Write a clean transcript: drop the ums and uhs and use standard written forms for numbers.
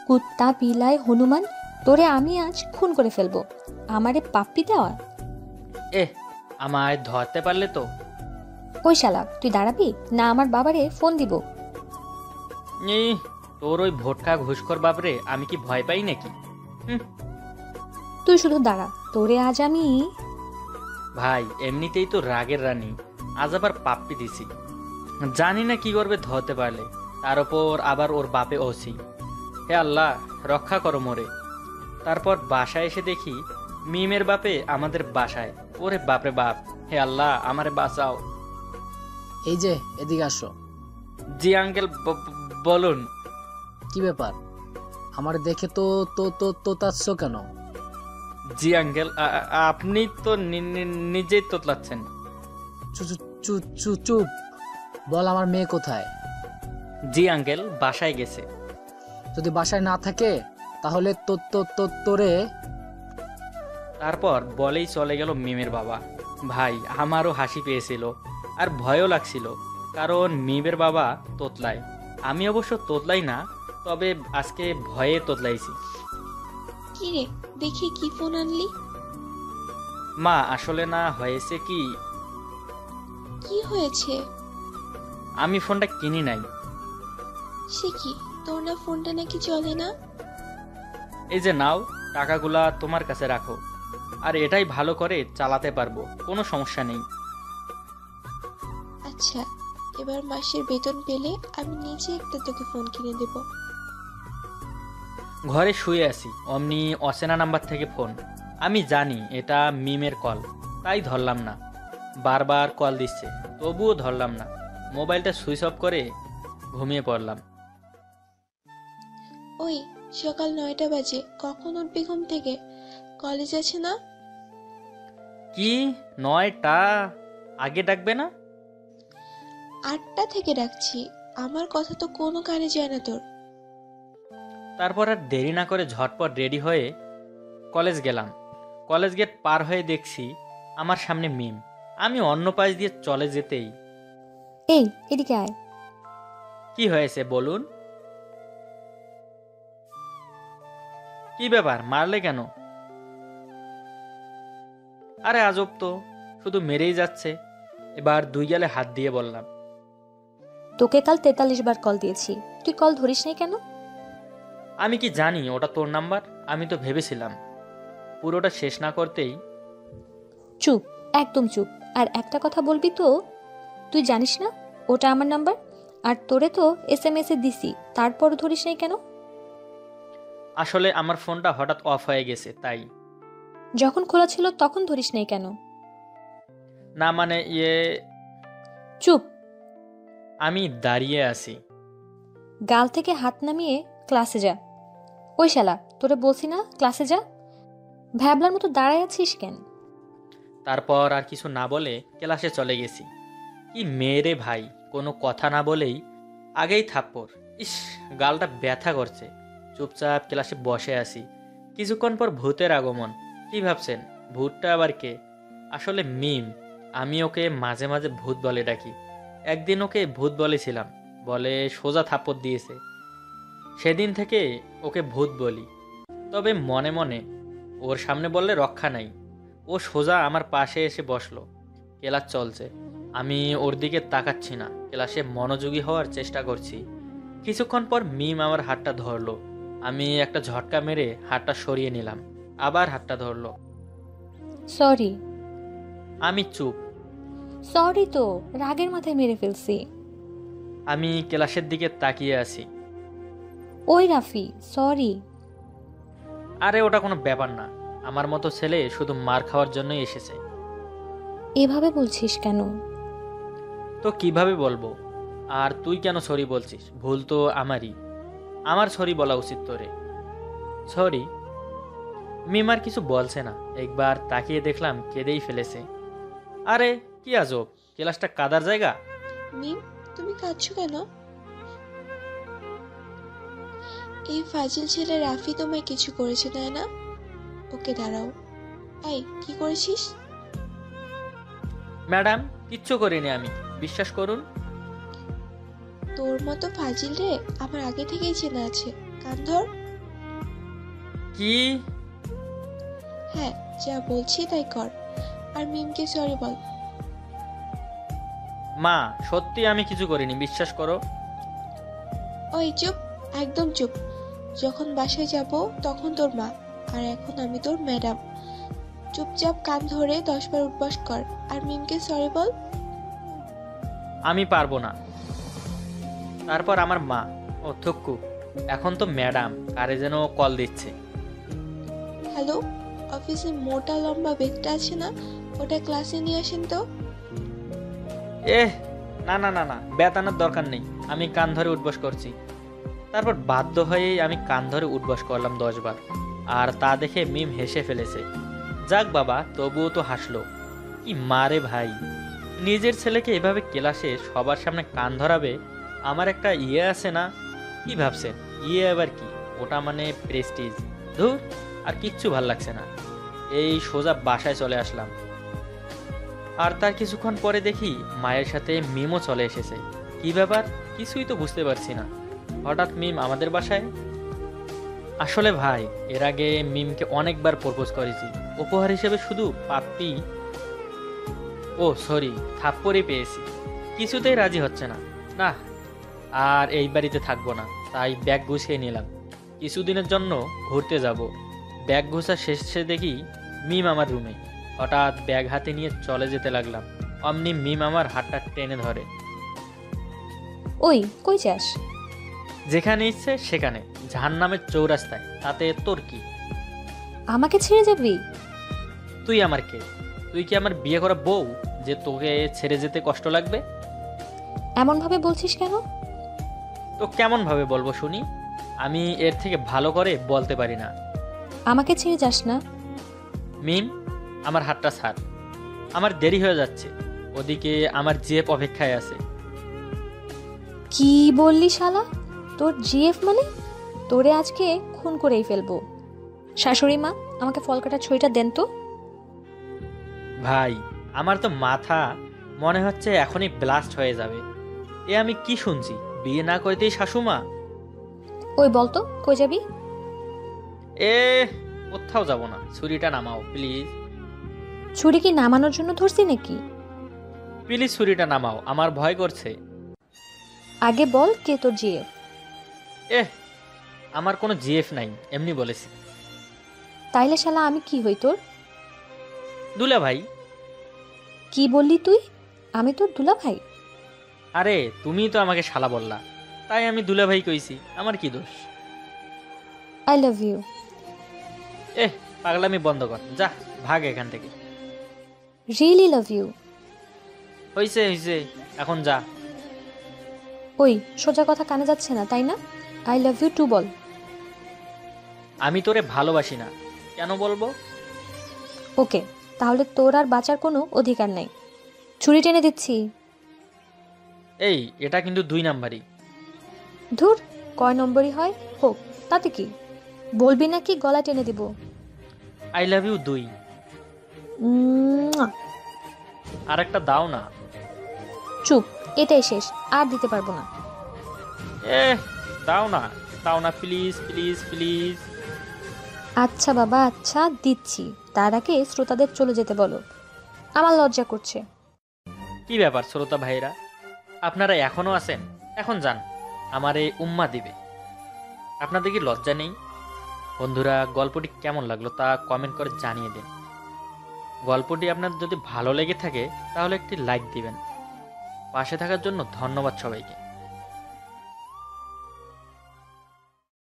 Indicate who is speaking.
Speaker 1: কুত্তা বিলাই হনুমান, তোরে আমি আজ খুন করে ফেলবো। আমারে পাপ্পি দেওয়া।
Speaker 2: আমায় ধরতে পারলে তো।
Speaker 1: ওই শালা, তুই দাঁড়াবি না আমার বাবারে ফোন দিব?
Speaker 2: তোর ওই ভোটকা ঘুষখোর বাপরে আমি কি ভয় পাই নাকি?
Speaker 1: তুই শুধু দাঁড়া, তোরে আজ আমি।
Speaker 2: ভাই এমনিতেই তো রাগের রানী, আজ আবার পাপ্পি দিছি। জানি না কি করবে ধরতে পারলে, তার ওপর আবার ওর বাপে ওসি। হে আল্লাহ রক্ষা করো মোরে। তারপর বাসায় এসে দেখি মিমের বাপে আমাদের বাসায়। ওরে বাপরে বাপ, হে আল্লাহ আমারে বাঁচাও।
Speaker 3: এই যে এদিকে আসো।
Speaker 2: জি আঙ্কেল, বলুন।
Speaker 3: কি ব্যাপার, আমার দেখে তো তো তো তোতাচ্ছ কেন?
Speaker 2: জি আঙ্কেল, আপনি তো নিজেই তোতলাচ্ছেন।
Speaker 3: চুপ, বল আমার মেয়ে কোথায়?
Speaker 2: জি আঙ্কেল, বাসায় গেছে।
Speaker 3: যদি বাসায় না থাকে তাহলে তোরে।
Speaker 2: তারপর বলেই চলে গেল মিমের বাবা। ভাই আমারও হাসি পেয়েছিল আর ভয়ও লাগছিল, কারণ মিমের বাবা তোতলায়। আমি অবশ্য তোতলাই না, তবে আজকে ভয়ে তোতলাইছি।
Speaker 4: কি রে, দেখি কি ফোন আনলি?
Speaker 2: মা আসলে না হয়েছে কি।
Speaker 4: কি হয়েছে?
Speaker 2: আমি ফোনটা কিনি নাই।
Speaker 4: সে কি, তোর না ফোনটা নাকি চলে না?
Speaker 2: এই যে নাও, টাকাগুলা তোমার কাছে রাখো, আর এটাই ভালো করে চালাতে পারবো, কোনো সমস্যা নেই।
Speaker 4: আচ্ছা, এবার মাসের বেতন পেলে আমি নিজে একটা তোকে ফোন কিনে দেব।
Speaker 2: ঘরে শুয়ে আছি, অমনি অচেনা নাম্বার থেকে ফোন। আমি জানি এটা মিমের কল, তাই ধরলাম না। বারবার কল দিচ্ছে, তবুও ধরলাম না। মোবাইলটা সুইচ অফ করে ঘুমিয়ে পড়লাম।
Speaker 4: ওই সকাল 9টা বাজে, কখন উঠবি ঘুম থেকে? কলেজ আছে না?
Speaker 2: কি 9টা? আগে ডাকবে না?
Speaker 4: 8টা থেকে ডাকছি, আমার কথা তো কোনো কানে যায় না তোর।
Speaker 2: তারপর আর দেরি না করে ঝটপট রেডি হয়ে কলেজ গেলাম। কলেজ গেট পার হয়ে দেখছি আমার সামনে মিম। আমি অন্য পাশ দিয়ে চলে যেতেই,
Speaker 1: এই এদিকে আয়।
Speaker 2: কি হয়েছে বলুন? কি ব্যাপার, মারলে কেন? আরে আজব তো, শুধু মেরেই যাচ্ছে। এবার 2 গালে হাত দিয়ে বললাম,
Speaker 1: তোকে কাল 43 বার কল দিয়েছি, তুই কল ধরিস নাই কেন?
Speaker 2: আমি কি জানি ওটা তোর নাম্বার? আমি তো ভেবেছিলাম। পুরোটা শেষ না করতেই,
Speaker 1: চুপ, একদম চুপ। আর একটা কথা বলবি তো, তুই জানিস না ওটা আমার নাম্বার? আর তোরে তো SMS এ দিছি, তারপর ধরিস নাই কেন?
Speaker 2: আসলে আমার ফোনটা হঠাৎ অফ হয়ে গেছে তাই।
Speaker 1: যখন খোলা ছিল তখন ধরিস নাই কেন?
Speaker 2: না মানে
Speaker 1: চুপ।
Speaker 2: আমি দাঁড়িয়ে আছি।
Speaker 1: গাল থেকে হাত নামিয়ে ক্লাসে যা। ওই শালা, তোরে বলছি না ক্লাসে যা, ভ্যাবলার মতো দাঁড়ায় আছিস কেন?
Speaker 2: তারপর আর কিছু না বলে ক্লাসে চলে গেছি। কি মেরে ভাই, কোনো কথা না বলেই আগেই থাপ্পড়। ইস, গালটা ব্যথা করছে। চুপচাপ ক্লাসে বসে আছি। কিছুক্ষণ পর ভূতের আগমন। কি ভাবছেন, ভূতটা আবার কে? আসলে মিম। আমি ওকে মাঝে মাঝে ভূত বলে ডাকি। একদিন ওকে ভূত বলেছিলাম বলে সোজা থাপ্পড় দিয়েছে। সেদিন থেকে ওকে ভূত বলি। তবে মনে মনে ওর সামনে বললে রক্ষা নাই। ও সোজা আমার পাশে এসে বসলো। ক্লাস চলছে, আমি ওর দিকে তাকাচ্ছি না, ক্লাসে মনোযোগী হওয়ার চেষ্টা করছি। কিছুক্ষণ পর মিম আমার হাতটা ধরলো। আমি একটা ঝটকা মেরে হাতটা সরিয়ে নিলাম। আবার হাতটা ধরলো।
Speaker 1: সরি।
Speaker 2: আমি চুপ।
Speaker 1: সরি তো, রাগের মাথায় মেরে ফেলছি।
Speaker 2: আমি ক্লাসের দিকে তাকিয়ে আছি।
Speaker 1: ওই রাফি, সরি।
Speaker 2: আরে ওটা কোনো ব্যাপার না, আমার মতো ছেলে শুধু মার খাওয়ার জন্যই এসেছে।
Speaker 1: এভাবে বলছিস কেন?
Speaker 2: তো কিভাবে বলবো? আর তুই কেন সরি বলছিস? ভুল তো আমারই, আমার সরি বলা উচিত তোরে। সরি। মিম আর কিছু বলছে না। একবার তাকিয়ে দেখলাম কেঁদেই ফেলেছে। আরে কি আজব, ক্লাসটা কাদার জায়গা।
Speaker 4: মিম, তুমি কাঁদছো কেন? এই ফাজিল ছেলে রাফি তোমায় কিছু করেছে তাই না? ওকে দাঁড়াও। এই কি করেছিস?
Speaker 2: ম্যাডাম কিচ্ছু করিনি আমি, বিশ্বাস করুন।
Speaker 4: তোর মতো ফাজিল রে আমার আগে থেকেই চেনা আছে। কান ধর।
Speaker 2: কি?
Speaker 4: হ্যাঁ, যা বলছি তাই কর। আর মিমকে সরি বল।
Speaker 2: মা, সত্যি আমি কিছু করিনি, বিশ্বাস করো।
Speaker 4: ওই চুপ, একদম চুপ। যখন বাসায় যাব তখন তোর মা, আর এখন আমি তোর ম্যাডাম। চুপচাপ কান ধরে 10 বার উঠবস কর আর মিমকে সরি বল।
Speaker 2: আমি পারবো না। তারপর আমার মা, ও থুক্কু, এখন তো ম্যাডাম কারে যেন কল দিচ্ছে।
Speaker 4: হ্যালো, অফিসে মোটা লম্বা বেগটা আছে না, ওটা ক্লাসে নিয়ে আসেন তো।
Speaker 2: এহ, না না না না, বেতানোর দরকার নেই, আমি কান ধরে উঠবস করছি। তারপর বাধ্য হয়েই আমি কান ধরে উঠবস করলাম 10 বার। আর তা দেখে মিম হেসে ফেলেছে। যাক বাবা, তবুও তো হাসলো। কি মারে ভাই, নিজের ছেলেকে এভাবে ক্লাসে সবার সামনে কান ধরাবে। আমার একটা ইয়ে আছে না, কি ভাবছেন? ইয়ে আবার কি? ওটা মানে প্রেস্টিজ। ধুর, আর কিচ্ছু ভাল লাগছে না। এই সোজা বাসায় চলে আসলাম। আর তার কিছুক্ষণ পরে দেখি মায়ের সাথে মিমও চলে এসেছে। কি ব্যাপার, কিছুই তো বুঝতে পারছি না। হঠাৎ মিম আমাদের বাসায়। আসলে ভাই, এর আগে মিমকে অনেকবার প্রপোজ করেছি, উপহার হিসেবে শুধু পাপ্পি, ও সরি, থাপ্পড়ই পেয়েছি। কিছুতেই রাজি হচ্ছে না। না, আর এই বাড়িতে থাকবো না, তাই ব্যাগ গুছিয়ে নিলাম। কিছুদিনের জন্য ঘুরতে যাব। ব্যাগ গোছা শেষে দেখি মিম আমার রুমে। হঠাৎ ব্যাগ হাতে নিয়ে চলে যেতে লাগলাম, অমনি মিম আমার হাতটা টেনে ধরে।
Speaker 1: ওই কই যাস?
Speaker 2: যেখানে ইচ্ছে সেখানে, জাহান্নামের চৌরাস্তায়, তাতে তোর কি?
Speaker 1: আমাকে ছেড়ে যাবি?
Speaker 2: তুই আমার কে? তুই কি আমার বিয়ে করা বউ যে তোকে ছেড়ে যেতে কষ্ট লাগবে?
Speaker 1: এমন ভাবে বলছিস কেন?
Speaker 2: তো কেমন ভাবে বলবো শুনি? আমি এর থেকে ভালো করে বলতে পারি না।
Speaker 1: আমাকে ছেড়ে যাস না।
Speaker 2: মিম, আমার হাতটা ছাড়, আমার দেরি হয়ে যাচ্ছে। ওদিকে আমার জিএফ অপেক্ষায় আছে।
Speaker 1: কি বললি শালা? তোর জিএফ মানে? তোরে আজকে খুন করেই ফেলবো। শাশুড়ি মা, আমাকে ফল কাটার ছুরিটা দেন তো।
Speaker 2: ভাই, আমার তো মাথা মনে হচ্ছে এখনই ব্লাস্ট হয়ে যাবে। এ আমি কি শুনছি? বিয়ে না করতেই শাশুমা?
Speaker 1: ওই বলতো কই যাবি?
Speaker 2: এ, কোথাও যাব না, ছুরিটা নামাও প্লিজ।
Speaker 1: ছুরি কি নামানোর জন্য ধরছি নাকি?
Speaker 2: প্লিজ ছুরিটা নামাও, আমার ভয় করছে।
Speaker 1: আগে বল কে তোর জিএফ?
Speaker 2: আমার কোনো জিএফ নাই, এমনি বলেছি।
Speaker 1: তাইলে শালা আমি কি হই তোর?
Speaker 2: দুলা ভাই।
Speaker 1: কি বললি তুই? আমি তোর দুলা ভাই?
Speaker 2: আরে তুমি তো আমাকে শালা বললা, তাই আমি দুলা ভাই কইছি, আমার কি দোষ?
Speaker 1: I love you.
Speaker 2: পাগলামি বন্ধ কর, যা ভাগ এখান থেকে।
Speaker 1: Really love you.
Speaker 2: হইছে হইছে, এখন যা।
Speaker 1: ওই সোজা কথা কানে যাচ্ছে না তাই না? আই লাভ ইউ টু বল।
Speaker 2: আমি তোরে ভালোবাসি না, কেন বলবো?
Speaker 1: ওকে, তাহলে তোর আর বাঁচার কোনো অধিকার নাই। ছুরি টেনে দিচ্ছি।
Speaker 2: এই, এটা কিন্তু 2 নাম্বারই।
Speaker 1: ধুর, কয় নম্বরই হয় হোক, তাতে কি? বলবি নাকি গলা টেনে দিব?
Speaker 2: I love you 2।
Speaker 1: উম্মুয়া।
Speaker 2: আর একটা দাও না।
Speaker 1: চুপ, এটাই শেষ, আর দিতে পারবো না।
Speaker 2: দাও না, দাও না, প্লিজ প্লিজ প্লিজ।
Speaker 1: আচ্ছা বাবা, আচ্ছা দিচ্ছি। তার আগে শ্রোতাদের চলে যেতে বলো, আমার লজ্জা করছে।
Speaker 2: কি ব্যাপার শ্রোতা ভাইরা, আপনারা এখনো আছেন? এখন যান, আমারে উম্মা দিবে। আপনাদের কি লজ্জা নেই? বন্ধুরা, গল্পটি কেমন লাগলো তা কমেন্ট করে জানিয়ে দিন। গল্পটি আপনার যদি ভালো লেগে থাকে তাহলে একটি লাইক দিবেন। পাশে থাকার জন্য ধন্যবাদ সবাইকে।